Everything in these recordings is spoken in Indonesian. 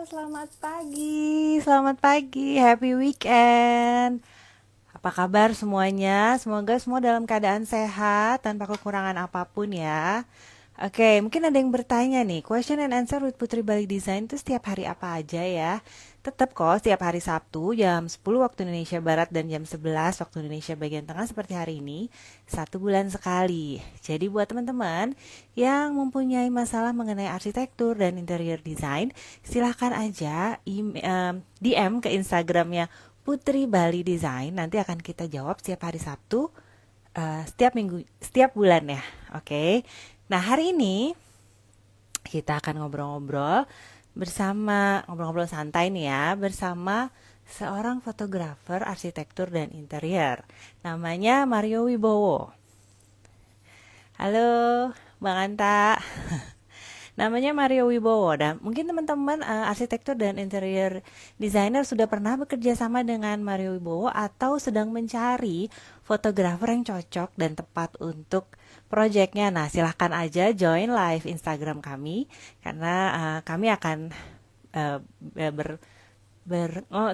Selamat pagi, happy weekend. Apa kabar semuanya? Semoga semua dalam keadaan sehat tanpa kekurangan apapun ya. Oke, mungkin ada yang bertanya nih, question and answer with Putri Bali Design itu setiap hari apa aja ya? Tetap kok, setiap hari Sabtu jam 10 waktu Indonesia Barat dan jam 11 waktu Indonesia bagian tengah seperti hari ini, 1 bulan sekali. Jadi buat teman-teman yang mempunyai masalah mengenai arsitektur dan interior design, silahkan aja DM ke Instagramnya Putri Bali Design. Nanti akan kita jawab setiap hari Sabtu, setiap minggu, setiap bulan ya. Oke. Nah, hari ini kita akan ngobrol-ngobrol santai nih ya bersama seorang fotografer arsitektur dan interior. Namanya Mario Wibowo. Halo, Bang Anta. Namanya Mario Wibowo dan mungkin teman-teman arsitektur dan interior designer sudah pernah bekerja sama dengan Mario Wibowo atau sedang mencari fotografer yang cocok dan tepat untuk proyeknya. Nah, silahkan aja join live Instagram kami karena kami akan uh,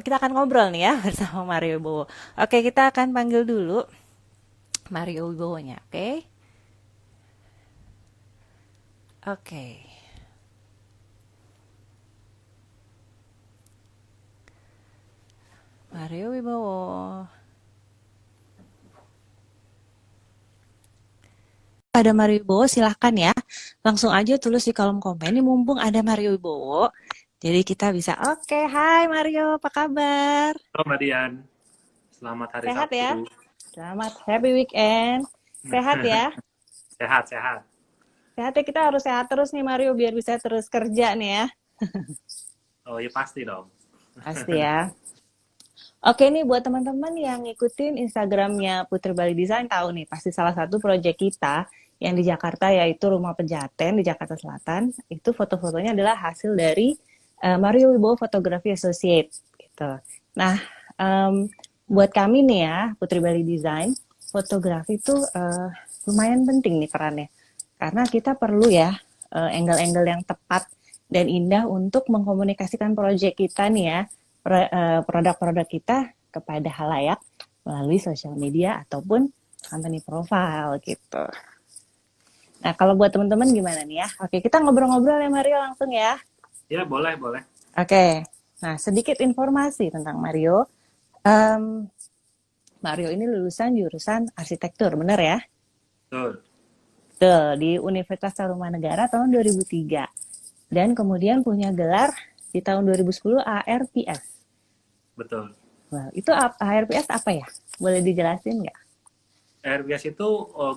kita akan ngobrol nih ya bersama Mario Wibowo. Oke, kita akan panggil dulu Mario Wibowo-nya, oke? Oke. Mario Wibowo. Pada Mario Wibowo silahkan ya. Langsung aja tulis di kolom komen. Ini mumpung ada Mario Wibowo. Jadi kita bisa, oke, hai Mario, apa kabar? Halo Mbak Dian, selamat hari Sehat Sabtu. ya? Selamat happy weekend. Sehat ya? Sehat-sehat. Sehat ya, kita harus sehat terus nih Mario biar bisa terus kerja nih ya. Oh ya pasti dong. Pasti ya. Oke nih buat teman-teman yang ngikutin Instagramnya Putri Bali Design tahu nih pasti salah satu proyek kita yang di Jakarta yaitu Rumah Pejaten di Jakarta Selatan itu foto-fotonya adalah hasil dari Mario Wibowo Photography Associate gitu. Nah buat kami nih ya Putri Bali Design fotografi itu lumayan penting nih perannya karena kita perlu ya angle-angle yang tepat dan indah untuk mengkomunikasikan proyek kita nih ya produk-produk kita kepada halayak melalui sosial media ataupun company profile gitu. Nah, kalau buat teman-teman gimana nih ya? Oke, kita ngobrol-ngobrol ya Mario langsung ya. Ya boleh, boleh. Oke, nah sedikit informasi tentang Mario. Um, Mario ini lulusan jurusan arsitektur, benar ya? Betul, Betul, di Universitas Tarumanegara tahun 2003. Dan kemudian punya gelar di tahun 2010 ARPS. betul. Wow, itu ARPS apa ya? Boleh dijelasin nggak? RBS itu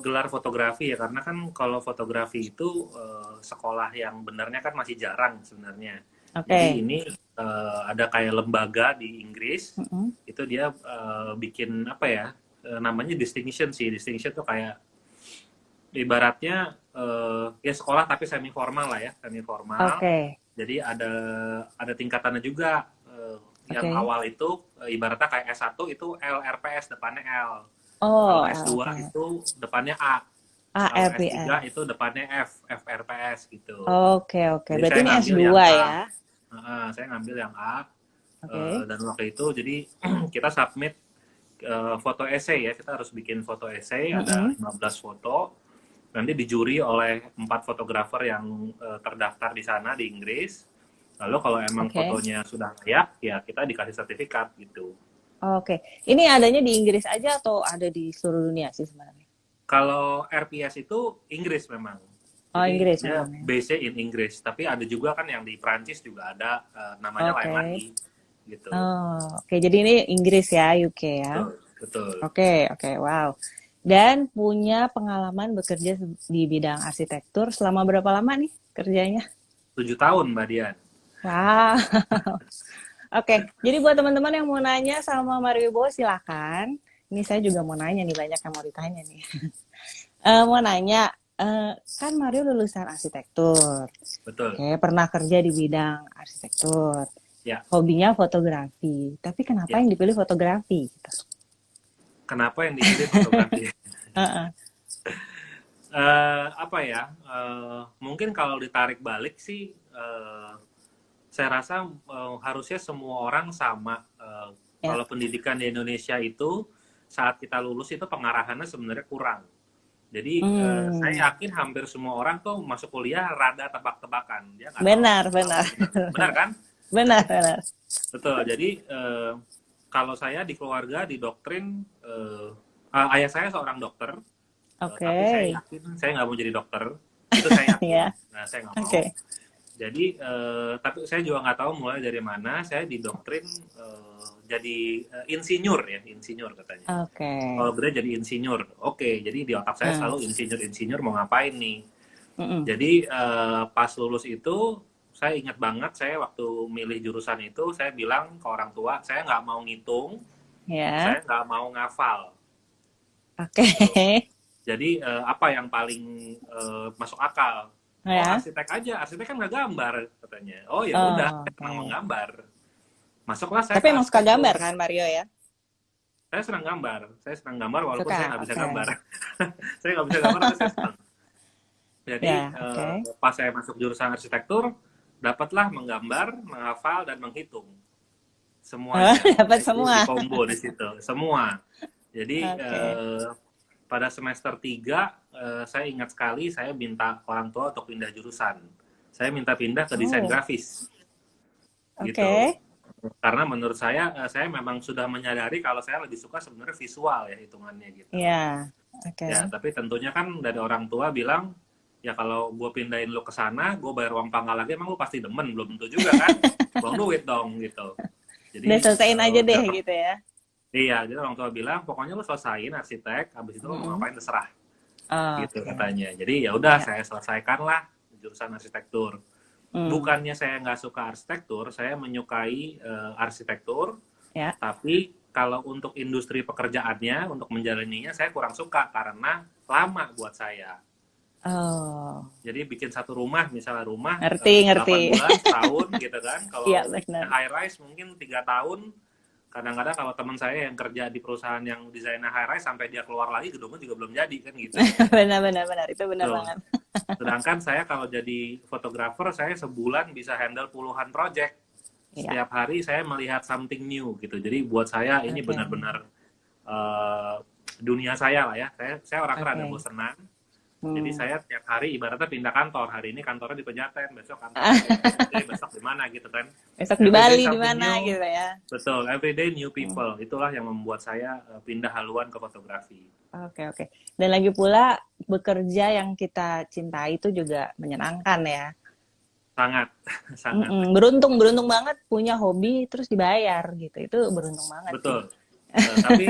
gelar fotografi ya, karena kan kalau fotografi itu sekolah yang benarnya kan masih jarang sebenarnya. Jadi Oke. ini ada kayak lembaga di Inggris, Mm-mm. itu dia bikin apa ya, namanya distinction sih. Distinction tuh kayak ibaratnya ya sekolah tapi semi formal lah ya, semi formal. Oke, Jadi ada tingkatannya juga. Yang oke. awal itu ibaratnya kayak S1 itu LRPS depannya L. Kalau Oh, S2 LP. itu depannya A. Kalau S3 ARPS. itu depannya FRPS gitu. Oke, oke. Jadi Berarti saya ini ngambil yang S2 A. ya? Saya ngambil yang A. Oke. Dan waktu itu jadi kita submit foto essay ya. Kita harus bikin foto essay, ada Mm-mm. 15 foto. Nanti dijuri oleh 4 fotografer yang terdaftar di sana di Inggris. Lalu kalau emang Oke. fotonya sudah layak, ya kita dikasih sertifikat gitu. Oke. Ini adanya di Inggris aja atau ada di seluruh dunia sih sebenarnya? Kalau RPS itu Inggris memang. Oh, Jadi Inggris dia memang ya. base in Inggris, tapi ada juga kan yang di Prancis juga ada namanya lain Oke. lagi gitu. Oh, oke. Jadi ini Inggris ya, UK ya. Betul, betul. Oke, oke. Wow. Dan punya pengalaman bekerja di bidang arsitektur selama berapa lama nih kerjanya? 7 tahun Mbak Dian. Wow. Oke, jadi buat teman-teman yang mau nanya sama Mario Bowo silakan. Ini saya juga mau nanya nih, banyak yang mau ditanya nih. Mau nanya, kan Mario lulusan arsitektur. Betul. Oke, pernah kerja di bidang arsitektur. Ya, Hobinya fotografi. Tapi kenapa ya. yang dipilih fotografi? Gitu. Kenapa yang dipilih fotografi? Heeh. Apa ya? Mungkin kalau ditarik balik sih saya rasa harusnya semua orang sama. Ya. Kalau pendidikan di Indonesia itu saat kita lulus itu pengarahannya sebenarnya kurang. Jadi saya Hmm, yakin hampir semua orang tuh masuk kuliah rada tebak-tebakan. Dia nggak tahu apa benar, yang mau benar, sebenarnya. Benar kan? benar, benar. Betul. Jadi kalau saya di keluarga didoktrin, ayah saya seorang dokter, Oke, tapi saya yakin saya nggak mau jadi dokter. Itu saya yakin. ya, Nah, saya nggak mau. oke. Jadi, tapi saya juga nggak tahu mulai dari mana saya didoktrin jadi insinyur ya, insinyur katanya. Oke. Kalau gede jadi insinyur, oke. Jadi di otak saya Ah, selalu insinyur mau ngapain nih? mm-mm. Jadi pas lulus itu saya ingat banget saya waktu milih jurusan itu saya bilang ke orang tua saya nggak mau ngitung, Ya, saya nggak mau ngafal oke. gitu. Jadi apa yang paling masuk akal? Oh Ya, arsitek aja, arsitek kan nggak gambar katanya. Oh ya udah, oh, saya oke. senang menggambar. Masuklah saya Tapi ke emang suka arsitektur. gambar kan, Mario ya? Saya senang gambar walaupun saya Suka, nggak bisa oke. gambar. Saya nggak bisa gambar tapi saya senang. Jadi Ya, oke. pas saya masuk jurusan arsitektur, dapatlah menggambar, menghafal dan menghitung Oh, semuanya. dapat Itu di semua. combo di situ, semua. Jadi Oke. pada semester 3 saya ingat sekali saya minta orang tua untuk pindah jurusan. Saya minta pindah ke desain Oh, grafis gitu. oke. Karena menurut saya memang sudah menyadari kalau saya lebih suka sebenarnya visual ya hitungannya gitu. Ya, Ya, oke. tapi tentunya kan dari orang tua bilang, ya kalau gue pindahin lu ke sana, gue bayar uang pangkal lagi, emang lu pasti demen, belum tentu juga kan? Buang duit dong gitu. Udah Jadi selesaiin aja deh dapat, gitu ya. iya, jadi orang tua bilang, pokoknya lu selesaiin arsitek, habis itu lu mau Mm-mm. ngapain terserah, gitu Oke. katanya. Jadi ya udah Ya. saya selesaikan lah jurusan arsitektur. Hmm. Bukannya saya nggak suka arsitektur, saya menyukai arsitektur, Ya. tapi kalau untuk industri pekerjaannya, untuk menjalaninya, saya kurang suka karena lama buat saya. Oh, Jadi bikin satu rumah, misalnya rumah ngerti, ngerti. 8 bulan, setahun gitu kan. Iya, Kalau benar. high rise mungkin 3 tahun. Kadang-kadang kalau teman saya yang kerja di perusahaan yang desainnya high rise sampai dia keluar lagi gedungnya juga belum jadi kan gitu. Benar, benar, benar. Itu benar Tuh. banget. Sedangkan saya kalau jadi fotografer saya sebulan bisa handle puluhan project. Iya. Setiap hari saya melihat something new gitu. Jadi buat saya ini Oke. benar-benar uh, dunia saya lah ya. Saya orang rada Oke. bosenan. Jadi Hmm. saya tiap hari ibaratnya pindah kantor. Hari ini kantornya di Pejaten, besok kantornya di RRD, besok di mana gitu kan. Besok di Everyday Bali di something mana new. gitu ya. Betul, everyday new Hmm. people. Itulah yang membuat saya pindah haluan ke fotografi. Oke, oke. Dan lagi pula bekerja yang kita cintai itu juga menyenangkan ya. Sangat, sangat. Mm-mm. Beruntung, beruntung banget punya hobi terus dibayar gitu. Itu beruntung banget sih. Betul. Tapi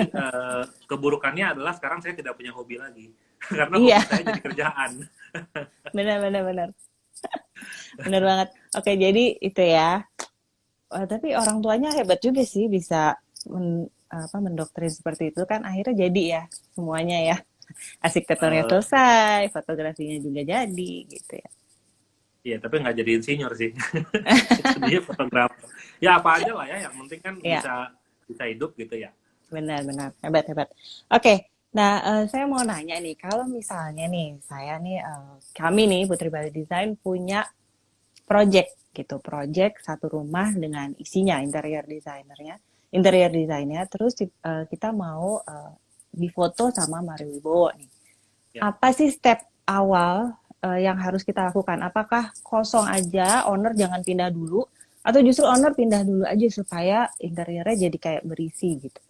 keburukannya adalah sekarang saya tidak punya hobi lagi. Karena Iya, hobi saya jadi kerjaan. benar, benar, benar. Benar banget. Oke, jadi itu ya. Tapi orang tuanya hebat juga sih bisa mendoktrin seperti itu kan akhirnya jadi ya semuanya ya. Arsitekturnya Eh, selesai, fotografinya juga jadi gitu ya. Iya, tapi nggak jadi insinyur sih. Dia fotografer. Ya apa aja lah ya, yang penting kan Iya, bisa bisa hidup gitu ya. benar-benar hebat hebat. Oke, nah saya mau nanya nih, kalau misalnya nih saya nih kami nih Putri Bali Design punya project gitu, project satu rumah dengan isinya interior desainnya, terus kita mau difoto sama Mario Wibowo nih. Ya. Apa sih step awal yang harus kita lakukan? Apakah kosong aja, owner jangan pindah dulu, atau justru owner pindah dulu aja supaya interiornya jadi kayak berisi gitu?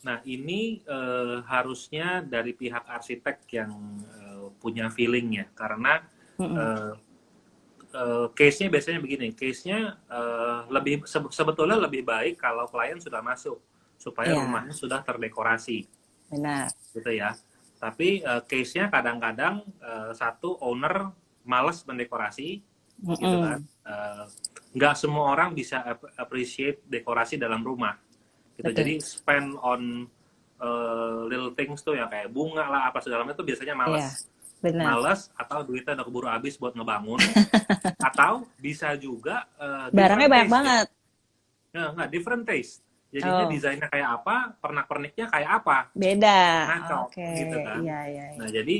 Nah, ini harusnya dari pihak arsitek yang punya feeling ya, karena Mm-mm. eh, case-nya biasanya begini, case-nya sebetulnya lebih baik kalau klien sudah masuk, supaya Ya, rumahnya sudah terdekorasi, benar. gitu ya. Tapi case-nya kadang-kadang satu owner males mendekorasi, gitu kan. Mm-mm. Nggak semua orang bisa appreciate dekorasi dalam rumah gitu. Betul. Jadi spend on little things tuh yang kayak bunga lah apa segala macam itu biasanya Iya, males. benar. Males atau duitnya udah keburu habis buat ngebangun, atau bisa juga Barangnya different banyak taste ya. banget. Ya, nggak different taste. Jadinya Oh, desainnya kayak apa, pernak-perniknya kayak apa, beda. ngaco Oke, gitu kan. iya, iya, iya. Nah, jadi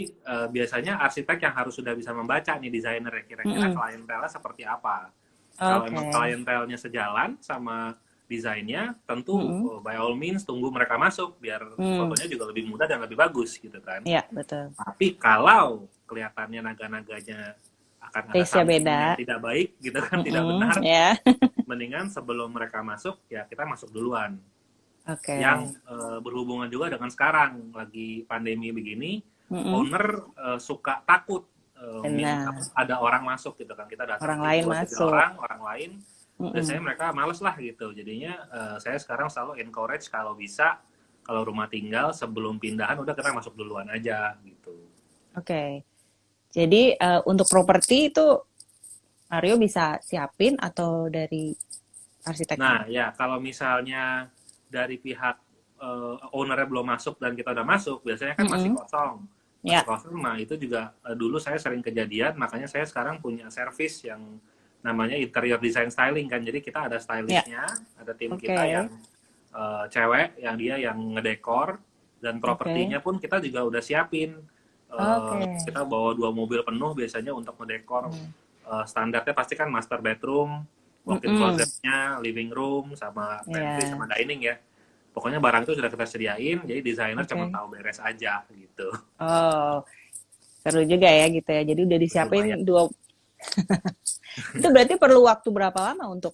biasanya arsitek yang harus sudah bisa membaca nih desainer ya kira-kira Mm-mm. klientelnya seperti apa. Kalau emang Oke. klientelnya sejalan sama desainnya, tentu Mm-mm. by all means tunggu mereka masuk biar Hmm. fotonya juga lebih mudah dan lebih bagus gitu kan. Ya, betul. Tapi kalau kelihatannya naga-naganya akan ada Taste-nya something yang beda. tidak baik gitu kan, tidak Mm-mm. benar, Ya. mendingan sebelum mereka masuk ya kita masuk duluan. Oke. Yang berhubungan juga dengan sekarang lagi pandemi begini, Mm-mm. owner suka takut Benar. ada orang masuk gitu kan, kita datang Orang tim lain dua tiga masuk. orang lain Mm-mm. biasanya mereka males lah gitu. Jadinya saya sekarang selalu encourage kalau bisa, kalau rumah tinggal sebelum pindahan udah kita masuk duluan aja gitu. Oke. Jadi untuk properti itu Mario bisa siapin atau dari arsiteknya? Nah ya kalau misalnya dari pihak ownernya belum masuk dan kita udah masuk, biasanya kan masih Mm-mm. kosong. Masih Ya. kosong, nah itu juga dulu saya sering kejadian, makanya saya sekarang punya service yang namanya interior design styling kan. Jadi kita ada Ya. stylistnya, ada tim kita Oke. yang cewek, yang dia yang ngedekor, dan Oke. propertinya pun kita juga udah siapin. Oke. Kita bawa 2 mobil penuh biasanya untuk ngedekor. Hmm. Standarnya pasti kan master bedroom, walk-in Mm-mm. closetnya, living room, sama pantry, Ya. sama dining ya. Pokoknya barang itu sudah kita sediain, jadi desainer cuma Oke. tahu beres aja gitu. Oh, seru juga ya gitu ya. Jadi udah disiapin Lumayan. dua. Itu berarti perlu waktu berapa lama untuk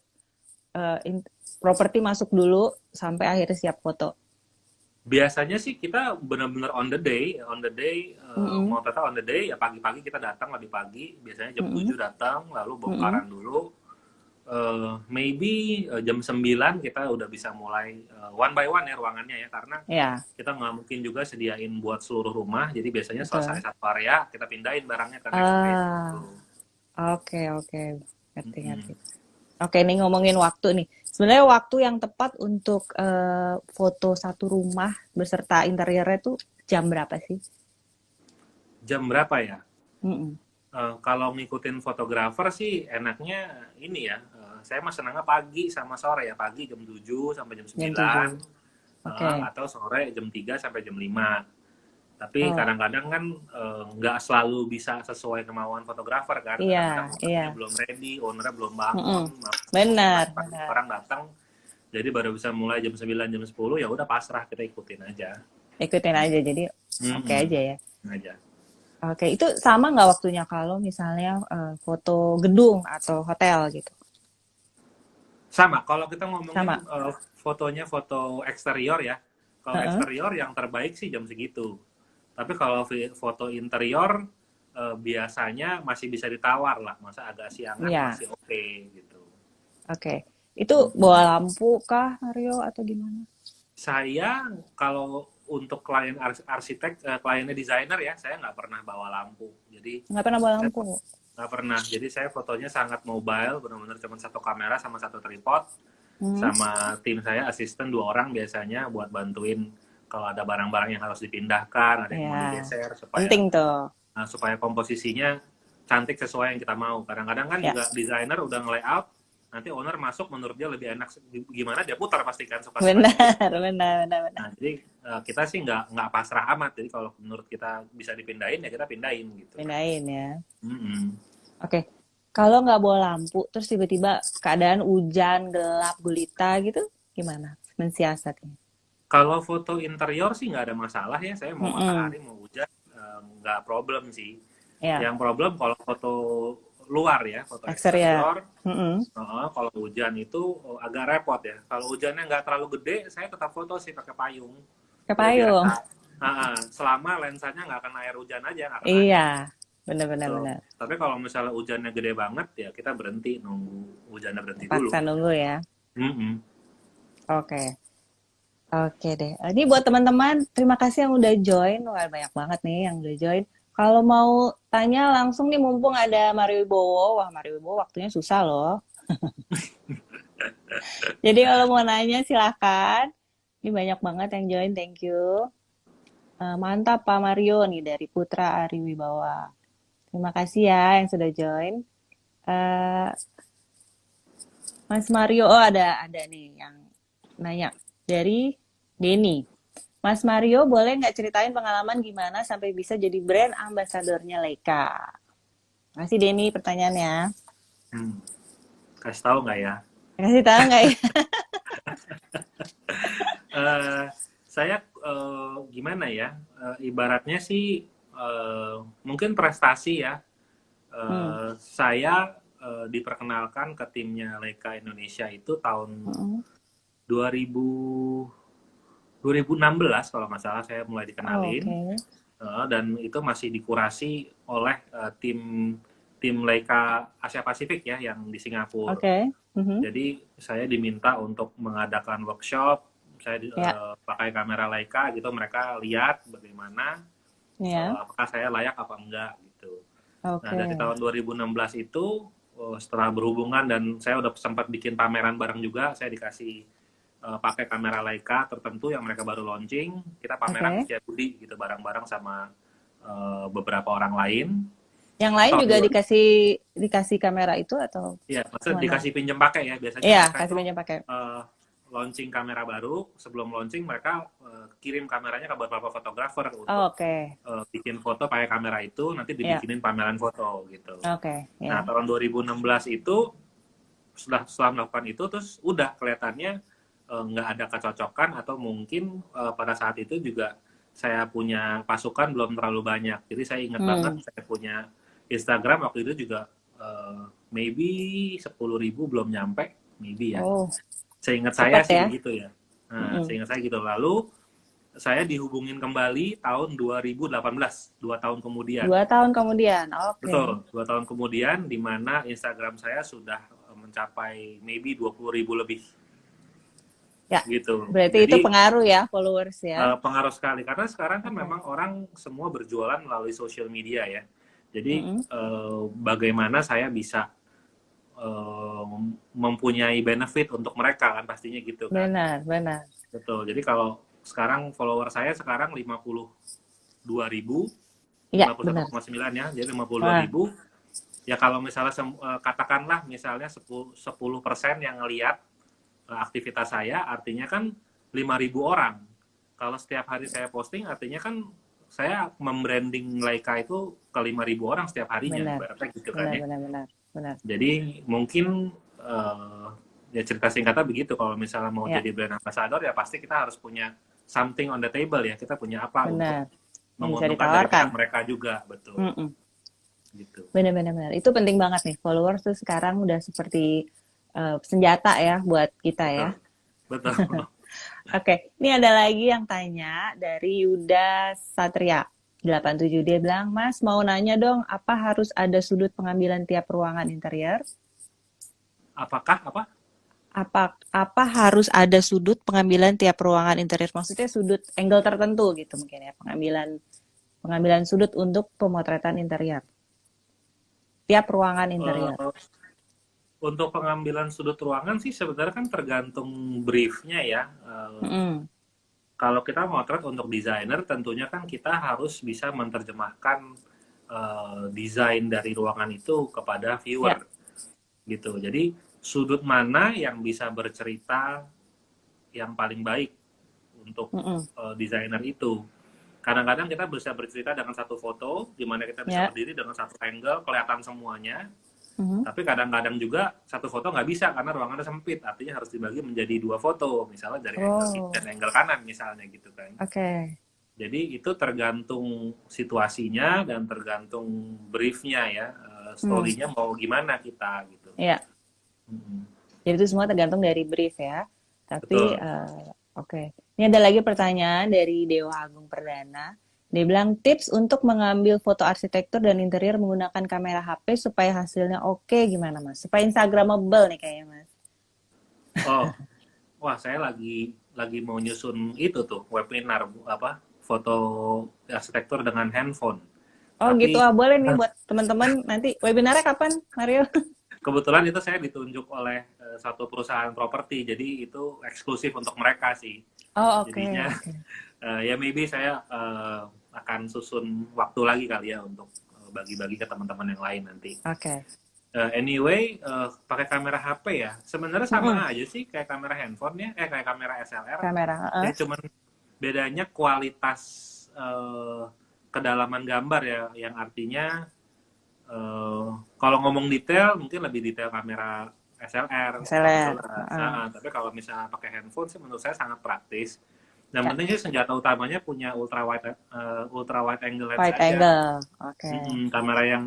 properti masuk dulu sampai akhirnya siap foto? Biasanya sih kita benar-benar on the day Mm-mm. mau total on the day ya pagi-pagi kita datang lebih pagi, biasanya jam Mm-mm. 7 datang, lalu Mm-mm. bongkaran dulu. Maybe jam 9 kita udah bisa mulai one by one ya ruangannya ya, karena Ya, kita nggak mungkin juga sediain buat seluruh rumah, jadi biasanya betul. selesai satu area kita pindahin barangnya ke next space gitu. Ah, oke, oke. Ngerti, ngerti. Mm-mm. Oke, nih ngomongin waktu nih. Sebenarnya waktu yang tepat untuk foto satu rumah beserta interiornya tuh jam berapa sih? Jam berapa ya? Mm-mm. Kalau ngikutin fotografer sih enaknya ini ya, saya mah senangnya pagi sama sore ya, pagi jam 7 sampai jam Jam 9, 7. Oke. atau sore jam 3 sampai jam 5. Tapi Oh, kadang-kadang kan nggak selalu bisa sesuai kemauan fotografer kan, kadang-kadang iya, iya. ownernya belum ready, ownernya belum bangun, Mm-mm. Benar, pagi benar. orang datang, jadi baru bisa mulai jam 9 jam 10 ya udah pasrah kita ikutin aja. Ikutin aja, jadi oke Mm-mm. aja ya. Aja. Oke, itu sama nggak waktunya kalau misalnya foto gedung atau hotel gitu? Sama, kalau kita ngomongin Sama. fotonya foto eksterior ya, kalau Heeh. eksterior yang terbaik sih jam segitu. Tapi kalau foto interior biasanya masih bisa ditawar lah, masa agak siangan Iya, masih oke gitu. oke. Itu bawa Mm-mm. lampu kah, Mario, atau gimana? Saya kalau untuk klien arsitek, kliennya desainer ya, saya nggak pernah bawa lampu. Jadi Nggak pernah bawa saya lampu. nggak pernah. Jadi saya fotonya sangat mobile, benar-benar cuma satu kamera sama satu tripod, Hmm. sama tim saya asisten 2 orang biasanya buat bantuin kalau ada barang-barang yang harus dipindahkan, ada yang mau Ya, digeser supaya penting tuh. supaya komposisinya cantik sesuai yang kita mau. Kadang-kadang kan Ya, juga desainer udah nge-layout, nanti owner masuk menurut dia lebih enak gimana dia putar pasti kan suka-sukanya dia. benar, benar, benar, benar. Nah, jadi kita sih nggak pasrah amat. Jadi kalau menurut kita bisa dipindahin ya kita pindahin gitu. Pindahin ya. Mm-mm. Oke. Kalau nggak bawa lampu, terus tiba-tiba keadaan hujan, gelap, gulita gitu, gimana mensiasatnya? Kalau foto interior sih nggak ada masalah ya. Saya mau Mm-mm. matahari mau hujan nggak problem sih. Ya, Yang problem kalau foto luar ya, foto eksterior. eksterior. Mm-mm. Kalau hujan itu agak repot ya. Kalau hujannya nggak terlalu gede, saya tetap foto sih pakai payung. Ke Jadi biar payung. selama lensanya nggak kena air hujan aja, nggak kena Iya, angin. benar-benar So, benar. tapi kalau misalnya hujannya gede banget, ya kita berhenti nunggu hujannya berhenti dulu. Paksa nunggu ya. Mm-mm. Oke. Oke deh. Ini buat teman-teman, terima kasih yang udah join. Wah, banyak banget nih yang udah join. Kalau mau tanya langsung nih, mumpung ada Mario Wibowo. Wah, Mario Wibowo waktunya susah loh. Jadi kalau mau nanya silakan. Ini banyak banget yang join, thank you. Mantap Pak Mario nih dari Putra Ari Wibawa. Terima kasih ya yang sudah join. Eh, Mas Mario, oh ada nih yang nanya dari Denny. Mas Mario, boleh nggak ceritain pengalaman gimana sampai bisa jadi brand ambasadornya Leica? Makasih Denny pertanyaannya. Hmm. Kasih tahu nggak ya? Kasih tahu nggak ya? Eh, saya gimana ya? Ibaratnya sih mungkin prestasi ya. Hmm. Saya diperkenalkan ke timnya Leica Indonesia itu tahun Mm-mm. 2000 2016 kalau nggak salah saya mulai Oh, dikenalin. oke. Dan itu masih dikurasi oleh tim tim Leica Asia Pasifik ya yang di Singapura. Oke. Mhm. Jadi saya diminta untuk mengadakan workshop, saya Ya, pakai kamera Leica gitu, mereka lihat bagaimana ya. apakah saya layak apa enggak gitu. Nah dari Oke. tahun 2016 itu setelah berhubungan dan saya udah sempat bikin pameran bareng juga, saya dikasih pakai kamera Leica tertentu yang mereka baru launching, kita pameran Oke. di Setiabudi gitu bareng-bareng sama beberapa orang lain. Yang Itu lain tahun juga dua, dikasih dikasih kamera itu atau ya, maksudnya gimana? dikasih pinjam pakai ya. Biasanya Iya, mereka kasih itu pinjam pakai. uh, launching kamera baru, sebelum launching mereka kirim kameranya ke beberapa fotografer Oh, untuk oke. bikin foto pakai kamera itu, nanti Ya, dibikinin pameran foto gitu. oke. Nah, Ya. tahun 2016 itu setelah melakukan itu terus udah kelihatannya nggak ada kecocokan atau mungkin pada saat itu juga saya punya pasukan belum terlalu banyak. Jadi saya ingat banget Hmm. saya punya Instagram waktu itu juga maybe 10.000 belum nyampe, maybe ya. Oh, Seingat saya cepat sih ya. begitu ya. Nah, Mm-mm. seingat saya gitu. Lalu saya dihubungin kembali tahun 2018, 2 tahun kemudian. 2 tahun kemudian. Oke. Betul, 2 tahun kemudian di mana Instagram saya sudah mencapai maybe 20.000 lebih Ya. gitu. Berarti itu Jadi pengaruh ya followers ya. pengaruh sekali karena sekarang kan Oke. memang orang semua berjualan melalui social media ya. Jadi Mm-mm. bagaimana saya bisa eh, mempunyai benefit untuk mereka kan pastinya gitu kan. Benar, benar. Betul. Jadi kalau sekarang follower saya sekarang 52.000, Iya, lima puluh satu benar. koma sembilan ya, jadi 52 Wah, ribu. Ya kalau misalnya katakanlah misalnya 10% yang ngelihat aktivitas saya, artinya kan 5.000 orang. Kalau setiap hari saya posting, artinya kan saya membranding Leica itu ke 5.000 orang setiap harinya, benar. ibaratnya gitu kan Benar, ya. benar, benar. Benar. Jadi mungkin ya cerita singkatnya begitu, kalau misalnya mau Ya, jadi brand ambassador ya pasti kita harus punya something on the table ya, kita punya apa untuk benar. Yang bisa menguntungkan dari ditawarkan. pihak mereka juga, betul. Mm-mm. Gitu. Benar, benar, benar. Itu penting banget nih. Followers tuh sekarang udah seperti senjata ya buat kita ya. Betul. Betul. Oke, ini ada lagi yang tanya dari Yuda Satria 87. Dia bilang, Mas mau nanya dong, apa harus ada sudut pengambilan tiap ruangan interior? Apakah apa? Apa harus ada sudut pengambilan tiap ruangan interior? Maksudnya sudut angle tertentu gitu mungkin ya, pengambilan pengambilan sudut untuk pemotretan interior. Tiap ruangan interior. Eh, untuk pengambilan sudut ruangan sih sebenarnya kan tergantung briefnya ya. Mm-mm. Kalau kita motret untuk desainer, tentunya kan kita harus bisa menerjemahkan desain dari ruangan itu kepada Ya. viewer gitu. Jadi sudut mana yang bisa bercerita yang paling baik untuk Mm-mm. desainer itu. Kadang-kadang kita bisa bercerita dengan satu foto, di mana kita bisa Ya. berdiri dengan satu angle, kelihatan semuanya. Mhm. Tapi kadang-kadang juga satu foto nggak bisa karena ruangannya sempit, artinya harus dibagi menjadi 2 foto, misalnya dari angle kiri Oh, dan angle kanan misalnya gitu kan. oke. Jadi itu tergantung situasinya dan tergantung briefnya ya, Hmm. story-nya mau gimana kita gitu. Ya. Hmm, Jadi itu semua tergantung dari brief ya. Tapi betul. oke. Ini ada lagi pertanyaan dari Dewa Agung Perdana. Dia bilang tips untuk mengambil foto arsitektur dan interior menggunakan kamera HP supaya hasilnya oke gimana Mas? Supaya Instagramable nih kayaknya Mas. Oh, wah saya lagi mau nyusun itu tuh webinar apa foto arsitektur dengan handphone. Oh gitu, Tapi ah boleh nih buat teman-teman nanti webinarnya kapan Mario? kebetulan itu saya ditunjuk oleh satu perusahaan properti, jadi itu eksklusif untuk mereka sih. Oh oke, Jadinya oke. ya maybe saya akan susun waktu lagi kali ya untuk bagi-bagi ke teman-teman yang lain nanti. Oke. Anyway, pakai kamera HP ya, sebenarnya Mm-mm. sama aja sih kayak kamera handphone ya, kayak kamera SLR. Kamera, Ya cuman bedanya kualitas kedalaman gambar ya, yang artinya kalau ngomong detail mungkin lebih detail kamera SLR, SLR. mirrorless. Nah, tapi kalau misalnya pakai handphone sih menurut saya sangat praktis. Yang penting sih senjata utamanya punya ultra wide angle lens Wide aja. angle. Oke. Kamera yang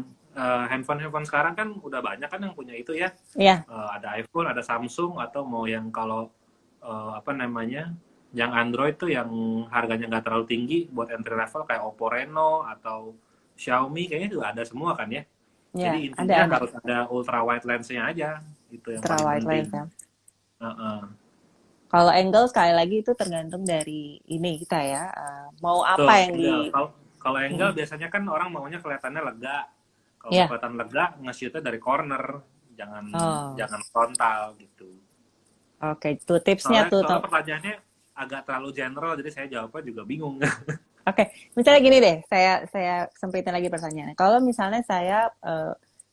handphone sekarang kan udah banyak kan yang punya itu ya. Iya. Ada iPhone, ada Samsung, atau mau yang kalau apa namanya, yang Android tuh yang harganya nggak terlalu tinggi buat entry level kayak Oppo Reno atau Xiaomi, kayaknya juga ada semua kan ya. Iya, Jadi ada intinya ada. harus ada ultra wide lensnya aja, itu yang Ultra paling wide penting. lens ya. Heeh. Kalau angle sekali lagi itu tergantung dari ini kita ya. Mau Tuh, apa yang enggak. di. Kalau angle Mm. biasanya kan orang maunya kelihatannya lega. Kalau mau Iya. kelihatan lega, nge-shootnya dari corner, jangan Oh, jangan frontal gitu. oke. Tuh tipsnya Soalnya, tuh. soalnya pertanyaannya agak terlalu general, jadi saya jawabnya juga bingung. Oke, misalnya gini deh, saya sempitin lagi pertanyaannya. Kalau misalnya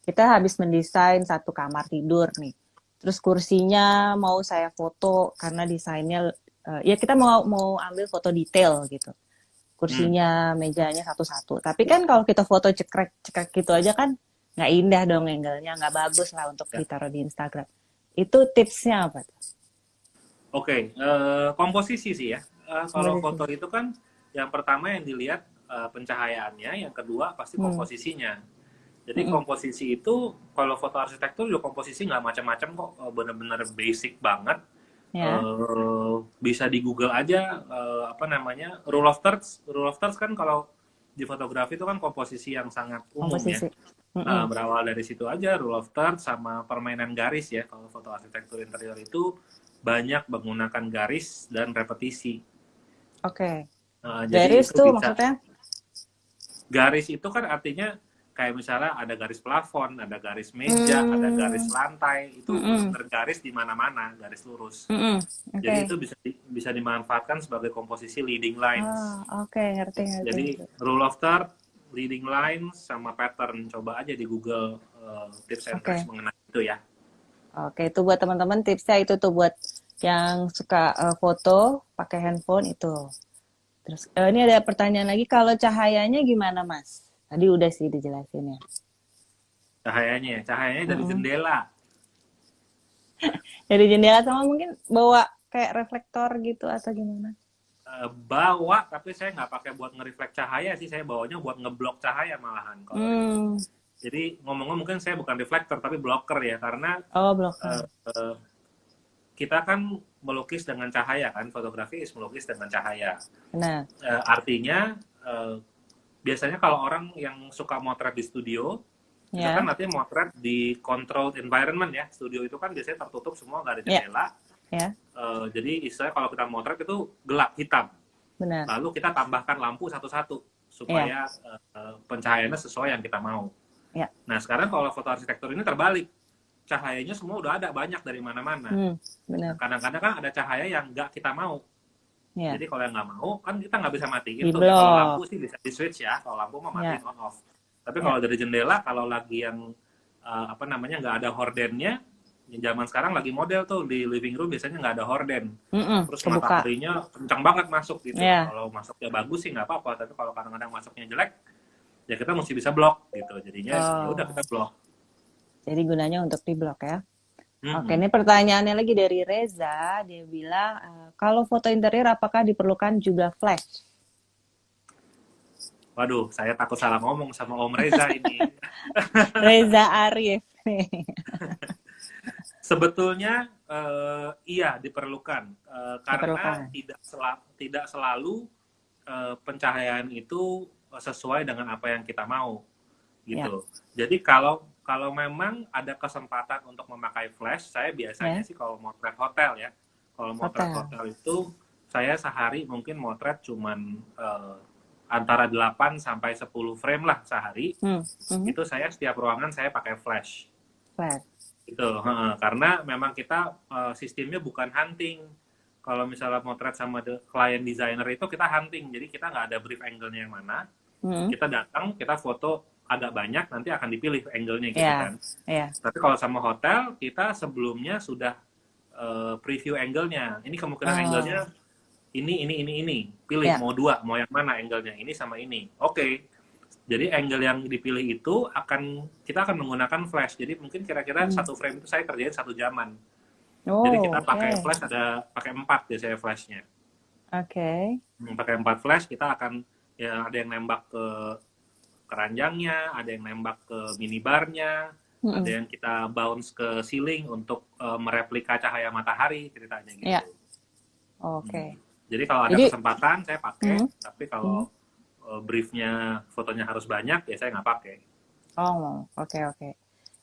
kita habis mendesain satu kamar tidur nih, terus kursinya mau saya foto karena desainnya ya kita mau ambil foto detail gitu. Hmm. Kursinya, mejanya satu-satu. Tapi kan kalau kita foto cekrek-cekrek gitu aja kan nggak indah dong angle-nya, nggak bagus lah untuk Ya. ditaruh di Instagram. Itu tipsnya apa tuh? Oke, komposisi sih ya. Kalau Komposisi. foto itu kan yang pertama yang dilihat pencahayaannya, yang kedua pasti Hmm. komposisinya. Jadi Mm-mm. komposisi itu kalau foto arsitektur juga komposisi nggak macam-macam kok, bener-bener basic banget. Ya, Bisa di Google aja apa namanya rule of thirds. Rule of thirds kan kalau di fotografi itu kan komposisi yang sangat umum ya. komposisi. Nah, Mm-mm. berawal dari situ aja rule of thirds sama permainan garis ya. Kalau foto arsitektur interior itu banyak menggunakan garis dan repetisi. Oke. Jadi Garis itu tuh bisa. maksudnya? Garis itu kan artinya kayak misalnya ada garis plafon, ada garis meja, ada garis Hmm, lantai. Itu mm-mm, benar-benar garis di mana-mana, garis lurus. mm-mm. Jadi Oke. itu bisa dimanfaatkan sebagai komposisi leading lines. Oke, ngerti, ngerti, Jadi ngerti. rule of third, leading lines, sama pattern. Coba aja di Google tips and tricks Oke. mengenai itu ya. Oke, itu buat teman-teman tipsnya itu tuh buat yang suka foto pakai handphone itu. Terus ini ada pertanyaan lagi, kalau cahayanya gimana, Mas? Tadi udah sih dijelasin ya. Cahayanya dari Mm-mm. jendela. Dari jendela sama mungkin bawa kayak reflektor gitu atau gimana? Bawa, tapi saya nggak pakai buat nge-reflect cahaya sih, saya bawanya buat ngeblok cahaya malahan kalau reflect. Hmm. Jadi ngomong-ngomong mungkin saya bukan reflektor tapi blocker ya, karena Oh, blocker. uh, uh, kita kan melukis dengan cahaya kan, fotografi is melukis dengan cahaya. Benar. Artinya biasanya kalau orang yang suka motret di studio, itu kan Ya, artinya motret di controlled environment ya. Studio itu kan biasanya tertutup semua, nggak ada ya, jendela. ya, Jadi istilahnya kalau kita motret itu gelap hitam. benar. Lalu kita tambahkan lampu satu-satu Ya, supaya pencahayaannya sesuai yang kita mau. ya. Nah sekarang kalau foto arsitektur ini terbalik, cahayanya semua udah ada banyak dari mana-mana. Benar. Kadang-kadang kan ada cahaya yang nggak kita mau. Ya, Jadi kalau yang nggak mau kan kita nggak bisa matiin di tuh ya. Kalau blok. lampu sih bisa di switch ya. Kalau lampu mah Ya, matiin on off. Tapi ya. kalau dari jendela, kalau lagi yang apa namanya nggak ada hordennya, zaman sekarang lagi model tuh di living room biasanya nggak ada horden. Terus Kebuka. mataharinya kencang banget masuk gitu. Ya. Kalau masuknya bagus sih nggak apa-apa. Tapi kalau kadang-kadang masuknya jelek, ya kita mesti bisa blok gitu. Jadinya ya udah Oh, kita blok. jadi gunanya untuk di blok ya. Oke, Mm-mm. ini pertanyaannya lagi dari Reza. Dia bilang, kalau foto interior apakah diperlukan juga flash? Waduh, saya takut salah ngomong sama Om Reza ini. Reza Arif. Sebetulnya iya diperlukan karena Diperlukan. tidak selalu pencahayaan itu sesuai dengan apa yang kita mau Ya, gitu. Jadi kalau memang ada kesempatan untuk memakai flash, saya biasanya ya. sih kalau motret hotel ya. Kalau motret Hotel. hotel itu saya sehari mungkin motret cuman antara 8 sampai 10 frame lah sehari. Itu saya setiap ruangan saya pakai flash. Flash. Gitu, karena memang kita sistemnya bukan hunting. Kalau misalnya motret sama client designer itu kita hunting, jadi kita nggak ada brief angle-nya yang mana. Kita datang, kita foto agak banyak, nanti akan dipilih angle-nya gitu Ya, kan. ya. Tapi kalau sama hotel, kita sebelumnya sudah preview angle-nya. Ini kemungkinan angle-nya ini. Pilih Ya. mau dua, mau yang mana angle-nya, ini sama ini. Oke. Jadi angle yang dipilih itu kita akan menggunakan flash. Jadi mungkin kira-kira Hmm. satu frame itu saya kerjain 1 jaman. Jadi Oh, kita pakai oke. flash pakai 4 biasanya flashnya. Oke. Pakai 4 flash kita akan ya ada yang nembak ke keranjangnya, ada yang nembak ke minibarnya, ada Mm-mm. yang kita bounce ke ceiling untuk mereplika cahaya matahari ceritanya Ya, gitu. oke. Jadi kalau ada Jadi, kesempatan saya pakai, mm, tapi mm. kalau briefnya fotonya harus banyak ya saya nggak pakai. Oh, oke, oke.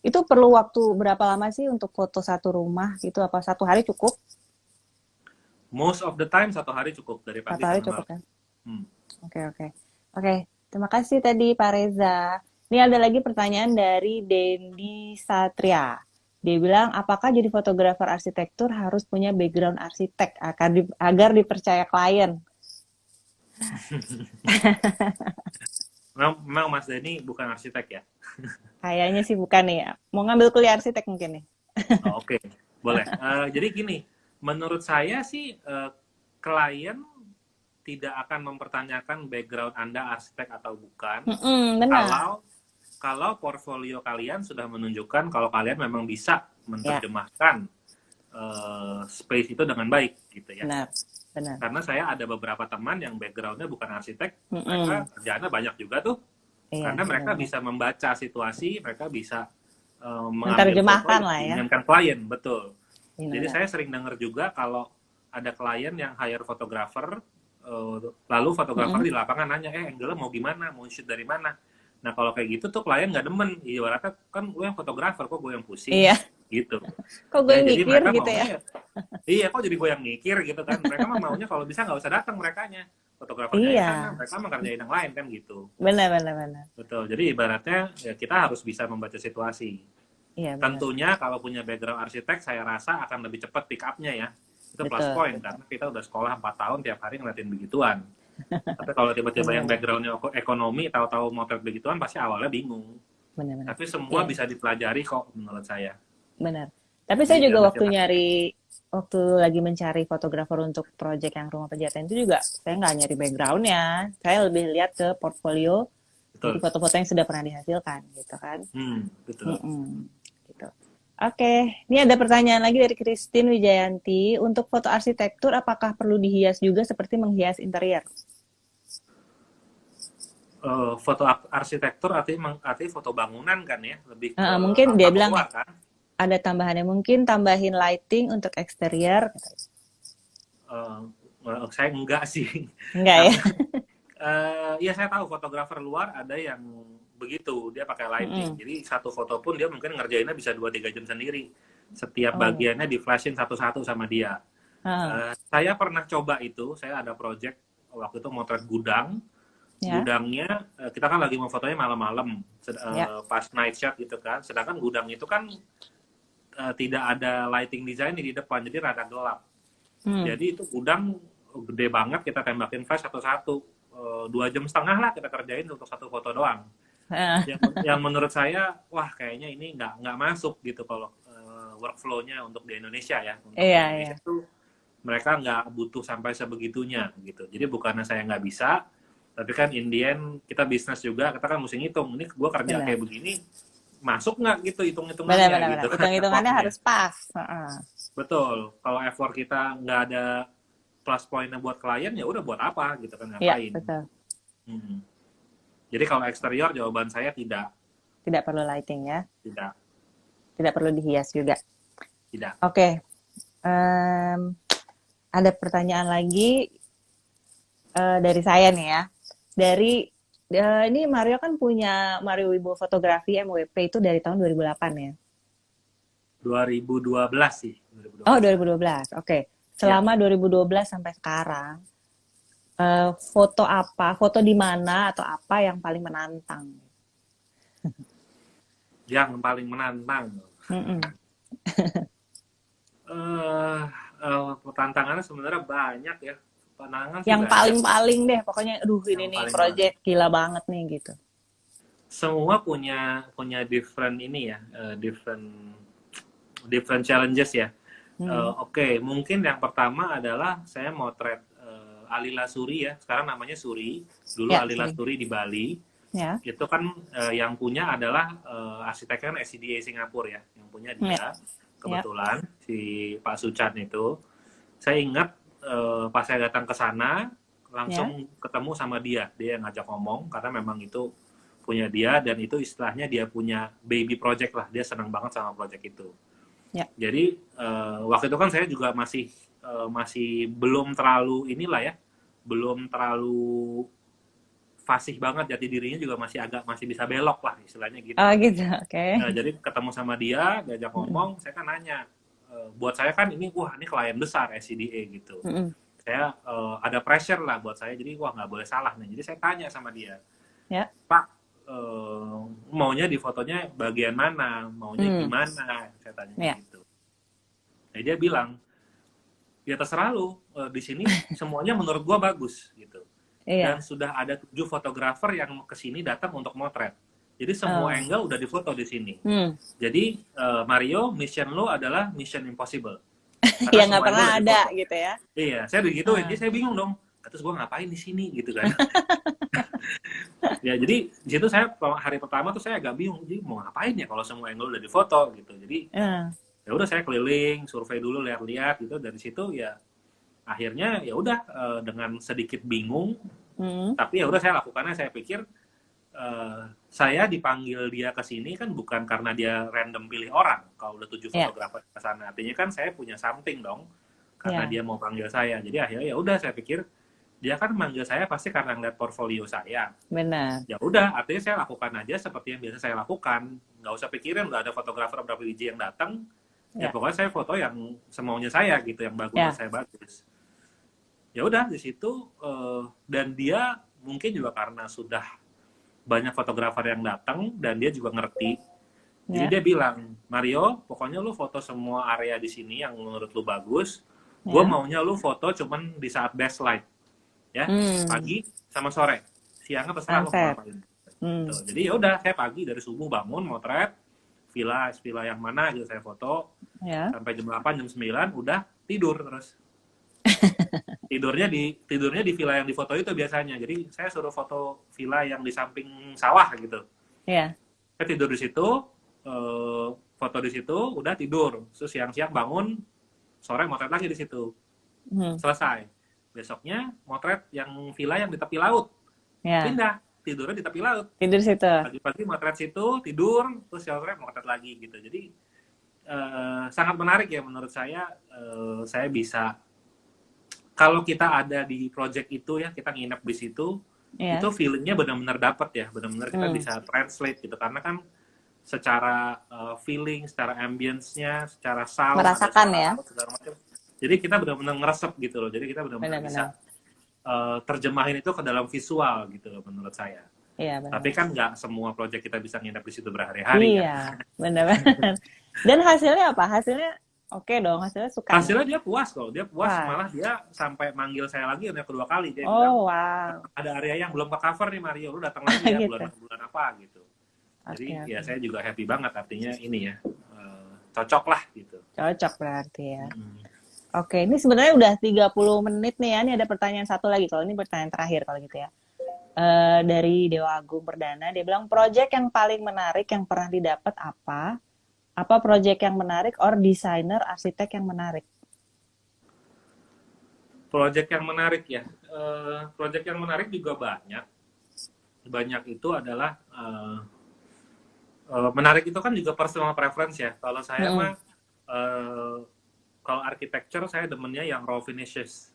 Itu perlu waktu berapa lama sih untuk foto satu rumah gitu? Apa satu hari cukup? Most of the time 1 hari cukup dari Satu pagi hari sampai cukup malam. kan? Hmm. Oke, oke. Oke, terima kasih tadi Pak Reza. Ini ada lagi pertanyaan dari Dendi Satria. Dia bilang, apakah jadi fotografer arsitektur harus punya background arsitek agar dipercaya klien? Memang Mas Denny bukan arsitek ya? Kayaknya sih bukan nih ya. Mau ngambil kuliah arsitek mungkin nih. Oh, oke, boleh. Jadi gini, menurut saya sih klien tidak akan mempertanyakan background Anda arsitek atau bukan, Mm-mm, benar. kalau kalau portfolio kalian sudah menunjukkan kalau kalian memang bisa Ya, menerjemahkan space itu dengan baik gitu ya. benar. Benar. Karena saya ada beberapa teman yang backgroundnya bukan arsitek, mereka Mm-mm. kerjaannya banyak juga tuh, Iya, karena mereka benar-benar. bisa membaca situasi, mereka bisa mengambil foto Menerjemahkan yang lah ya. diinginkan klien, betul. Jadi Benar. saya sering dengar juga kalau ada klien yang hire fotografer, lalu fotografer Mm-mm. di lapangan nanya, angle mau gimana, mau shoot dari mana. Nah kalau kayak gitu tuh klien nggak demen, ibaratnya kan gue yang fotografer, kok gue yang pusing, Iya. gitu. Kok gue Ya yang jadi mikir mereka gitu maunya ya? ya, iya kok jadi gue yang mikir gitu kan. Mereka mah maunya kalau bisa nggak usah datang merekanya. Fotografernya ya sana, Iya. mereka mah kerjain yang lain kan gitu. Benar, benar, benar. Betul, jadi ibaratnya ya kita harus bisa membaca situasi. Iya, benar. Tentunya kalau punya background arsitek, saya rasa akan lebih cepat pick up-nya ya. Itu plus Betul, point, betul. karena kita udah sekolah 4 tahun tiap hari ngeliatin begituan. Tapi kalau tiba-tiba yang Benar-benar. background-nya ekonomi, tahu-tahu motret begituan, pasti awalnya bingung. Benar-benar. Tapi semua Iya, bisa dipelajari kok menurut saya. benar. Tapi saya Jadi juga jangan waktu kecil hati. waktu lagi mencari fotografer untuk proyek yang Rumah Pejaten itu juga saya nggak nyari backgroundnya. Saya lebih lihat ke portfolio, jadi Betul. foto-foto yang sudah pernah dihasilkan, gitu kan. Betul. Mm-mm, gitu. Oke, ini ada pertanyaan lagi dari Christine Wijayanti. Untuk foto arsitektur, apakah perlu dihias juga seperti menghias interior? Foto arsitektur artinya foto bangunan kan ya, lebih ke Mungkin dia latar bilang luar nih, kan. ada tambahannya mungkin tambahin lighting untuk eksterior. Saya enggak sih, Enggak ya? karena ya saya tahu fotografer luar ada yang begitu, dia pakai lighting. Mm-mm. Jadi satu foto pun dia mungkin ngerjainnya bisa 2-3 jam sendiri. Setiap Oh, bagiannya di flashin satu-satu sama dia. ah, Saya pernah coba itu, saya ada project waktu itu motret gudang. ya, Gudangnya, kita kan lagi mau fotonya malam-malam, ya. pas night shot gitu kan. Sedangkan gudang itu kan tidak ada lighting design di depan, jadi rada gelap. Hmm. Jadi itu gudang gede banget, kita tembakin flash satu-satu. 2,5 jam lah kita kerjain untuk satu foto doang. Ah, Yang menurut saya, wah kayaknya ini nggak masuk gitu kalau workflow-nya untuk di Indonesia ya. Untuk di iya, iya. Indonesia tuh mereka nggak butuh sampai sebegitunya gitu. Jadi bukannya saya nggak bisa, tapi kan in the end kita bisnis juga, kita kan mesti ngitung. Ini gue kerja Benar. kayak begini, masuk nggak gitu Benar, hitung-hitungannya benar, benar. gitu kan Hitung-hitungannya effortnya. harus pas. Ah, Betul. Kalau effort kita nggak ada plus pointnya buat klien, ya udah buat apa gitu kan, iya, ngapain. betul. Hmm. Jadi kalau eksterior jawaban saya tidak, Tidak perlu lighting ya. tidak, Tidak perlu dihias juga. tidak. Oke. Em, ada pertanyaan lagi dari saya nih ya. Ini Mario kan punya Mario Wibowo Fotografi MWP itu dari tahun 2008 ya. 2012 sih, Oh, 2012 lah. 2012. Oke. Ya, Selama 2012 sampai sekarang, foto apa, foto di mana atau apa yang paling menantang? yang paling menantang. Mm-mm. eh Tantangannya sebenarnya banyak ya. Tantangan sih Yang banyak. paling-paling deh, pokoknya, aduh ini Yang nih paling project gila banget nih gitu. semua punya punya different ini ya, different different challenges ya. Hmm. Oke, mungkin yang pertama adalah saya motret Alila Suri ya. Sekarang namanya Suri. Dulu Ya, Alila sorry. Suri di Bali. Ya. itu kan yang punya adalah arsiteknya kan SCDA Singapura ya, yang punya Ya. dia kebetulan si Pak Suchan itu. Saya ingat pas saya datang ke sana Ya. langsung ketemu sama dia yang ngajak ngomong karena memang itu punya dia dan itu istilahnya dia punya baby project lah, dia senang banget sama project itu. Ya. Jadi waktu itu kan saya juga masih belum terlalu inilah ya, belum terlalu fasih banget, jati dirinya juga masih bisa belok lah istilahnya gitu. Oh gitu, oke. Jadi ketemu sama dia, diajak ngomong, saya kan nanya, buat saya kan ini klien besar SCDA gitu. Saya ada pressure lah buat saya, jadi nggak boleh salah nih. Jadi saya tanya sama dia, Ya. Pak, maunya di fotonya bagian mana, maunya gimana, saya tanya gitu. Nah, dia bilang, ya terserah lu, di sini semuanya menurut gua bagus gitu. Dan sudah ada 7 fotografer yang kesini datang untuk motret. Jadi semua angle udah difoto di sini. Jadi Mario, mission lo adalah mission impossible. Yang nggak pernah ada gitu ya. Iya, saya begituin. Jadi saya bingung dong. Terus gue ngapain di sini gitu kan. Ya jadi di situ saya hari pertama tuh saya agak bingung. Jadi mau ngapain ya kalau semua angle udah difoto gitu. Jadi ya udah saya keliling, survei dulu, lihat-lihat gitu. Dari situ ya akhirnya ya udah dengan sedikit bingung, tapi ya udah saya lakukannya. Saya pikir saya dipanggil dia ke sini kan bukan karena dia random pilih orang. Kalau udah 7 fotografer ke sana, artinya kan saya punya something dong, karena dia mau panggil saya. Jadi akhirnya ya udah saya pikir dia kan manggil saya pasti karena ngeliat portfolio saya. Benar. Ya udah, artinya saya lakukan aja seperti yang biasa saya lakukan. Nggak usah pikirin udah ada fotografer berapa biji yang datang. Ya pokoknya saya foto yang semaunya saya gitu, yang bagus saya bagus. Ya udah di situ dan dia mungkin juga karena sudah banyak fotografer yang datang dan dia juga ngerti. Jadi dia bilang, Mario, pokoknya lu foto semua area di sini yang menurut lu bagus. Gue maunya lu foto cuman di saat best light, ya, pagi sama sore. Siangnya terserah lu mau ngapain. Jadi ya udah, saya pagi dari subuh bangun motret villa yang mana gitu saya foto sampai jam 8 jam 9 udah tidur terus. tidurnya di villa yang difoto itu biasanya. Jadi saya suruh foto villa yang di samping sawah gitu. Saya tidur di situ, foto di situ, udah tidur. Terus siang-siang bangun, sore motret lagi di situ. Selesai. Besoknya motret yang villa yang di tepi laut. Pindah, tidurnya di tepi laut. Tidur situ. Pagi-pagi motret situ, tidur, terus sore motret lagi gitu. Jadi sangat menarik ya menurut saya. Saya bisa, kalau kita ada di project itu ya, kita nginep di situ, itu feelingnya benar-benar dapat ya, benar-benar kita bisa translate gitu, karena kan secara feeling, secara ambience-nya, secara sound, merasakan ya. Segala macam. Jadi kita benar-benar ngeresep gitu loh. Jadi kita benar-benar bisa terjemahin itu ke dalam visual gitu loh menurut saya. Iya, benar. Tapi kan nggak semua project kita bisa nginep di situ berhari-hari. Iya, benar-benar. Dan hasilnya apa? Hasilnya oke dong, hasilnya suka. Hasilnya dia puas kok, dia puas. Malah dia sampai manggil saya lagi yang kedua kali. Dia bilang, ada area yang belum ke cover nih Mario, lu datang lagi ya gitu. bulan apa gitu. Jadi ya saya juga happy banget, artinya ini ya cocok lah gitu. Cocok berarti ya. Oke, ini sebenarnya udah 30 menit nih ya. Ini ada pertanyaan satu lagi, kalau ini pertanyaan terakhir kalau gitu ya. Dari Dewa Agung Perdana, dia bilang project yang paling menarik yang pernah didapat apa? Apa project yang menarik or desainer arsitek yang menarik? Project yang menarik ya. Project yang menarik juga banyak. Banyak itu adalah menarik itu kan juga personal preference ya. Kalau saya mah kalau architecture saya demennya yang raw finishes.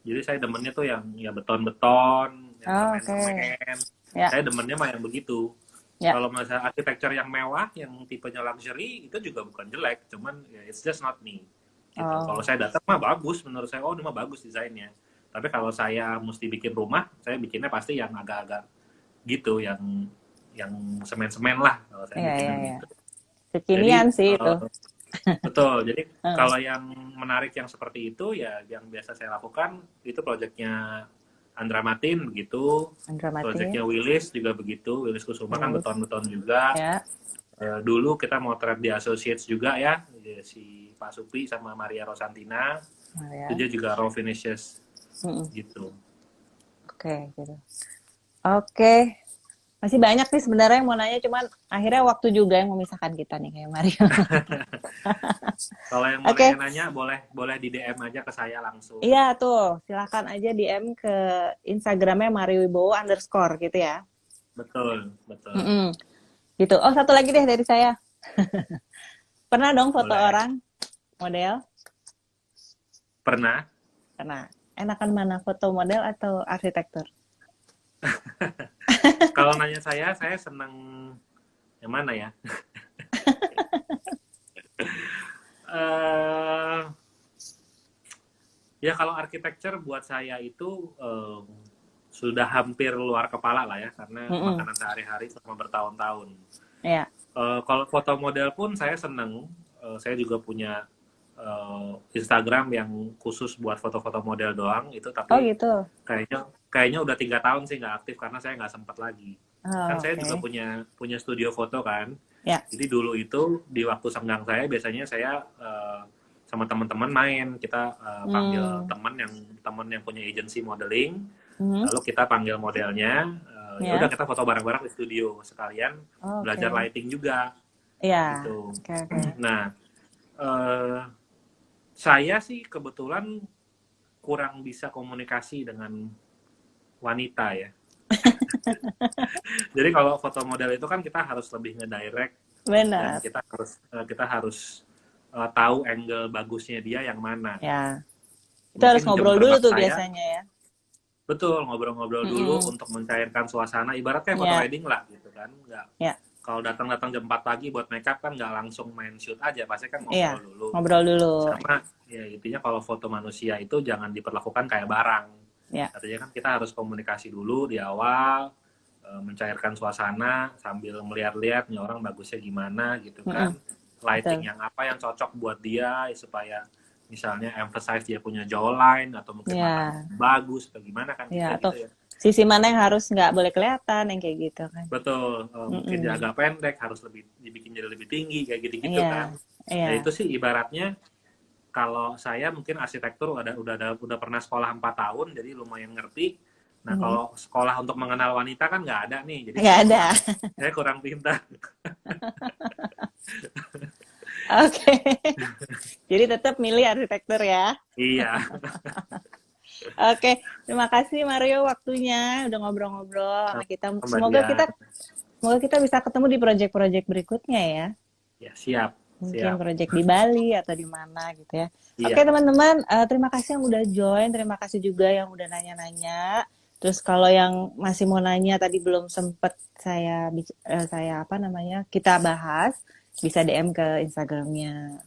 Jadi saya demennya tuh yang ya beton-beton, yang semen-semen. Saya demennya mah yang begitu. Kalau misalnya architecture yang mewah, yang tipenya luxury, itu juga bukan jelek, cuman ya it's just not me. Gitu. Kalau saya datang mah bagus, menurut saya ini mah bagus desainnya. Tapi kalau saya mesti bikin rumah, saya bikinnya pasti yang agak-agak gitu, yang semen-semen lah kalau saya bikin gitu. Kekinian sih itu. Betul. Jadi kalau yang menarik yang seperti itu ya yang biasa saya lakukan itu proyeknya Andra Matin begitu, proyeknya Willis juga begitu, Willis Kusuma kan beton-beton juga. Dulu kita mau motret di Associates juga ya, si Pak Supri sama Maria Rosantina, itu dia juga raw finishes gitu. Oke, gitu. Oke. Masih banyak nih sebenarnya yang mau nanya, cuman akhirnya waktu juga yang memisahkan kita nih kayak Mario. Kalau yang mau Oke, nanya-nanya boleh boleh di DM aja ke saya langsung. iya tuh, silakan aja DM ke Instagramnya Mario Wibowo underscore gitu ya. Betul, betul. Mm-mm, gitu. Oh, satu lagi deh dari saya. Pernah dong foto Boleh. orang, model? Pernah. Pernah. Enakan mana, foto model atau arsitektur? Kalau nanya saya senang yang mana ya? eh Ya kalau architecture buat saya itu sudah hampir luar kepala lah ya, karena Mm-mm, makanan sehari-hari selama bertahun-tahun. ya. Kalau foto model pun saya seneng. Saya juga punya Instagram yang khusus buat foto-foto model doang itu, Oh tapi gitu. kayaknya kayaknya udah 3 tahun sih nggak aktif karena saya nggak sempat lagi. Kan Oh, saya juga oke. punya punya studio foto kan. Ya. Jadi dulu itu di waktu senggang saya biasanya saya sama teman-teman main, kita panggil Hmm. teman yang punya agency modeling, Mhm. lalu kita panggil modelnya, ya udah Ya. kita foto bareng-bareng di studio sekalian belajar Oke. lighting juga Ya. gitu. Oke, oke. Nah, eh, saya sih kebetulan kurang bisa komunikasi dengan wanita ya. Jadi kalau foto model itu kan kita harus lebih ngedirect, dan Benar. kita harus tahu angle bagusnya dia yang mana. Ya. Itu harus Mungkin jam ngobrol dulu terbang tuh saya, biasanya ya. betul, ngobrol-ngobrol dulu Mm-mm. untuk mencairkan suasana. Ibaratnya foto Ya. wedding lah gitu kan. Nggak, Ya. kalau datang-datang jam 4 pagi buat makeup kan nggak langsung main shoot aja, pasti kan Iya. ngobrol dulu. Ngobrol dulu. Sama ya intinya kalau foto manusia itu jangan diperlakukan kayak barang. Ya. Artinya kan kita harus komunikasi dulu di awal, mencairkan suasana sambil melihat-lihat nih orang bagusnya gimana gitu Mm-mm. kan. Lighting Betul. yang apa yang cocok buat dia supaya misalnya emphasize dia punya jawline atau mungkin matanya Ya. bagus atau gimana kan Ya. bisa Atau gitu ya. sisi mana yang harus nggak boleh kelihatan yang kayak gitu kan. Betul, mungkin dia Mm-mm. agak pendek harus lebih dibikin jadi lebih tinggi kayak gitu-gitu Iya. kan. Iya. Nah, itu sih ibaratnya kalau saya mungkin arsitektur udah pernah sekolah 4 tahun jadi lumayan ngerti. Nah, Mhm. kalau sekolah untuk mengenal wanita kan nggak ada nih. Jadi Nggak ada. saya kurang pintar. Oke. Jadi tetap milih arsitektur ya. Iya, Oke, terima kasih Mario waktunya udah ngobrol-ngobrol sama kita. Mbak Dian. Semoga kita bisa ketemu di proyek-proyek berikutnya ya. Ya, siap, Mungkin siap. proyek di Bali atau di mana gitu ya. Oke Iya, teman-teman, terima kasih yang udah join, terima kasih juga yang udah nanya-nanya. Terus kalau yang masih mau nanya tadi belum sempet saya apa namanya kita bahas, bisa DM ke Instagramnya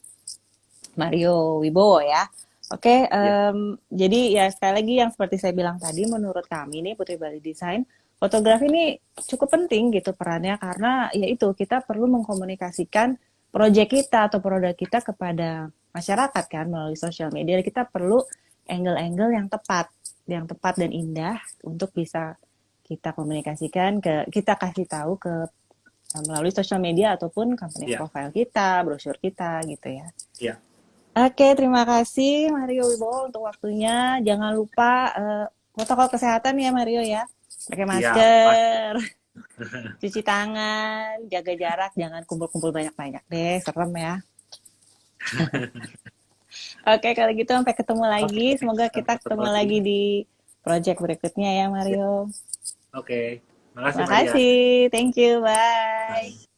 Mario Wibowo ya. Oke, iya, jadi ya sekali lagi yang seperti saya bilang tadi, menurut kami nih Putri Bali Design, fotografi ini cukup penting gitu perannya karena ya itu kita perlu mengkomunikasikan proyek kita atau produk kita kepada masyarakat kan melalui sosial media. Kita perlu angle-angle yang tepat dan indah untuk bisa kita komunikasikan kita kasih tahu ke melalui sosial media ataupun company iya, profile kita, brosur kita gitu ya. iya. Oke, terima kasih Mario Wibowo untuk waktunya. Jangan lupa protokol kesehatan ya Mario ya. Pakai Siap, pasti. masker, cuci tangan, jaga jarak, jangan kumpul-kumpul banyak-banyak deh, serem ya. Oke, kalau gitu sampai ketemu Oke, lagi. Semoga kita sampai ketemu ketemu lagi. lagi di project berikutnya ya Ya, Mario. oke. Makasih, Terima Mbak Dian. kasih, thank you, bye. Bye.